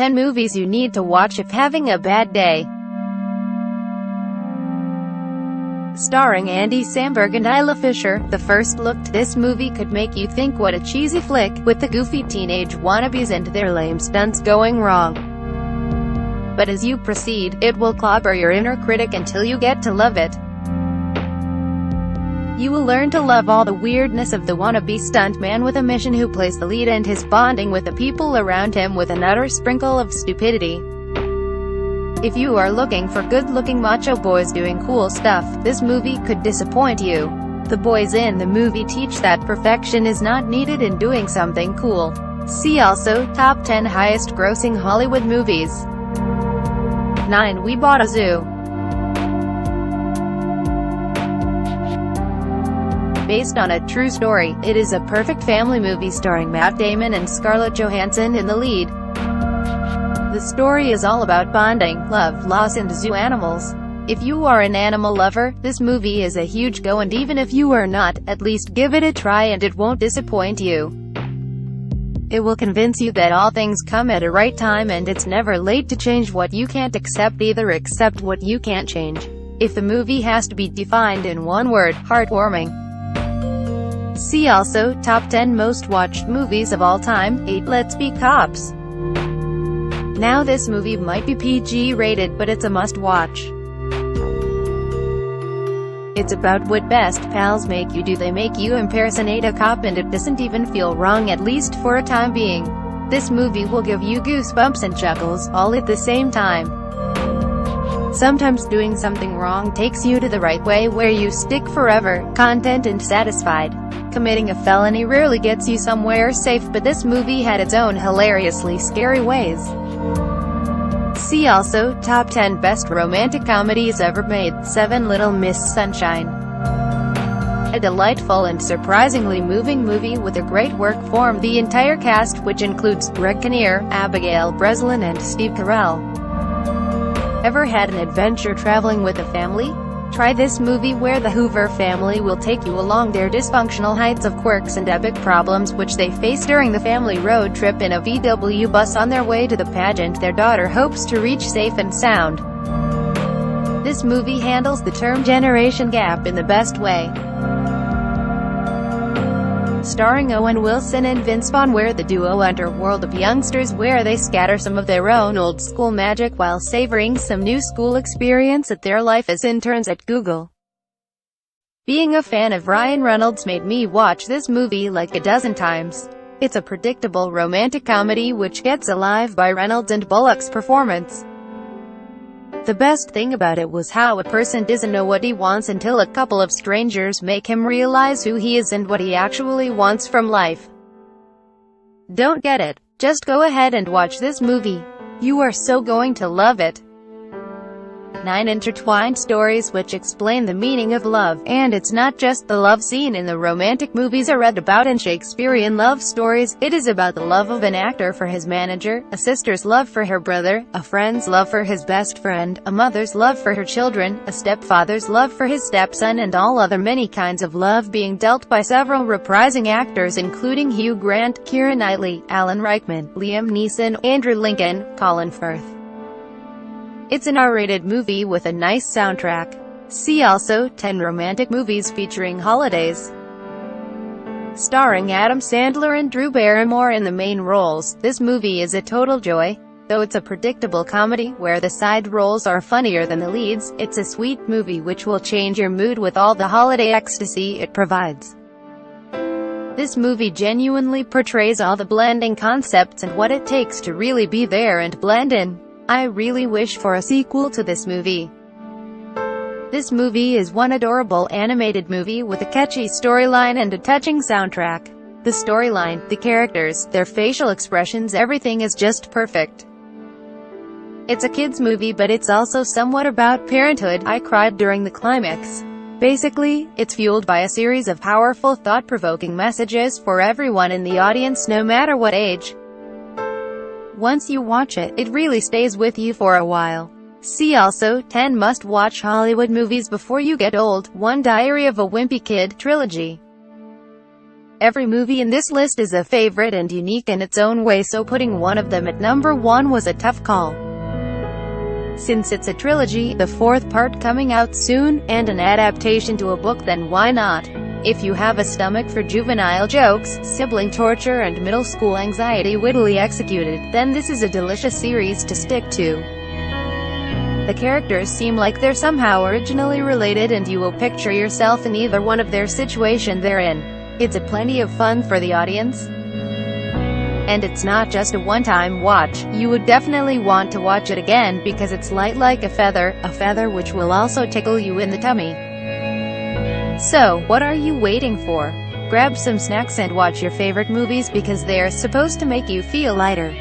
10 movies you need to watch if having a bad day. Starring Andy Samberg and Isla Fisher, the first look to this movie could make you think what a cheesy flick, with the goofy teenage wannabes and their lame stunts going wrong. But as you proceed, it will clobber your inner critic until you get to love it. You will learn to love all the weirdness of the wannabe stuntman with a mission who plays the lead and his bonding with the people around him with an utter sprinkle of stupidity. If you are looking for good-looking macho boys doing cool stuff, this movie could disappoint you. The boys in the movie teach that perfection is not needed in doing something cool. See also, Top 10 Highest Grossing Hollywood Movies. 9. We Bought a Zoo. Based on a true story, it is a perfect family movie starring Matt Damon and Scarlett Johansson in the lead. The story is all about bonding, love, loss and zoo animals. If you are an animal lover, this movie is a huge go, and even if you are not, at least give it a try and it won't disappoint you. It will convince you that all things come at a right time and it's never late to change what you can't accept, either accept what you can't change. If the movie has to be defined in one word, heartwarming. See also, Top 10 Most Watched Movies of All Time. 8. Let's Be Cops. Now this movie might be PG rated, but it's a must-watch. It's about what best pals make you do. They make you impersonate a cop and it doesn't even feel wrong, at least for a time being. This movie will give you goosebumps and chuckles, all at the same time. Sometimes doing something wrong takes you to the right way where you stick forever, content and satisfied. Committing a felony rarely gets you somewhere safe, but this movie had its own hilariously scary ways. See also, Top 10 Best Romantic Comedies Ever Made. 7. Little Miss Sunshine. A delightful and surprisingly moving movie with a great work form. The entire cast, which includes Greg Kinnear, Abigail Breslin and Steve Carell. Ever had an adventure traveling with a family? Try this movie where the Hoover family will take you along their dysfunctional heights of quirks and epic problems which they face during the family road trip in a VW bus on their way to the pageant their daughter hopes to reach safe and sound. This movie handles the term generation gap in the best way. Starring Owen Wilson and Vince Vaughn, where the duo enter a world of youngsters where they scatter some of their own old-school magic while savoring some new-school experience at their life as interns at Google. Being a fan of Ryan Reynolds made me watch this movie like a dozen times. It's a predictable romantic comedy which gets alive by Reynolds and Bullock's performance. The best thing about it was how a person doesn't know what he wants until a couple of strangers make him realize who he is and what he actually wants from life. Don't get it? Just go ahead and watch this movie. You are so going to love it. 9. Intertwined stories which explain the meaning of love. And it's not just the love scene in the romantic movies I read about in Shakespearean love stories. It is about the love of an actor for his manager, a sister's love for her brother, a friend's love for his best friend, a mother's love for her children, a stepfather's love for his stepson, and all other many kinds of love being dealt by several reprising actors including Hugh Grant, Keira Knightley, Alan Rickman, Liam Neeson, Andrew Lincoln, Colin Firth. It's an R-rated movie with a nice soundtrack. See also, 10 Romantic Movies Featuring Holidays. Starring Adam Sandler and Drew Barrymore in the main roles, this movie is a total joy. Though it's a predictable comedy, where the side roles are funnier than the leads, it's a sweet movie which will change your mood with all the holiday ecstasy it provides. This movie genuinely portrays all the blending concepts and what it takes to really be there and blend in. I really wish for a sequel to this movie. This movie is one adorable animated movie with a catchy storyline and a touching soundtrack. The storyline, the characters, their facial expressions, everything is just perfect. It's a kids movie, but it's also somewhat about parenthood. I cried during the climax. Basically, it's fueled by a series of powerful, thought-provoking messages for everyone in the audience, no matter what age. Once you watch it, it really stays with you for a while. See also, 10 must-watch Hollywood movies before you get old. 1 Diary of a Wimpy Kid trilogy. Every movie in this list is a favorite and unique in its own way, so putting one of them at number 1 was a tough call. Since it's a trilogy, the fourth part coming out soon, and an adaptation to a book, then why not? If you have a stomach for juvenile jokes, sibling torture and middle school anxiety wittily executed, then this is a delicious series to stick to. The characters seem like they're somehow originally related and you will picture yourself in either one of their situation they're in. It's a plenty of fun for the audience. And it's not just a one-time watch, you would definitely want to watch it again because it's light like a feather which will also tickle you in the tummy. So, what are you waiting for? Grab some snacks and watch your favorite movies because they're supposed to make you feel lighter.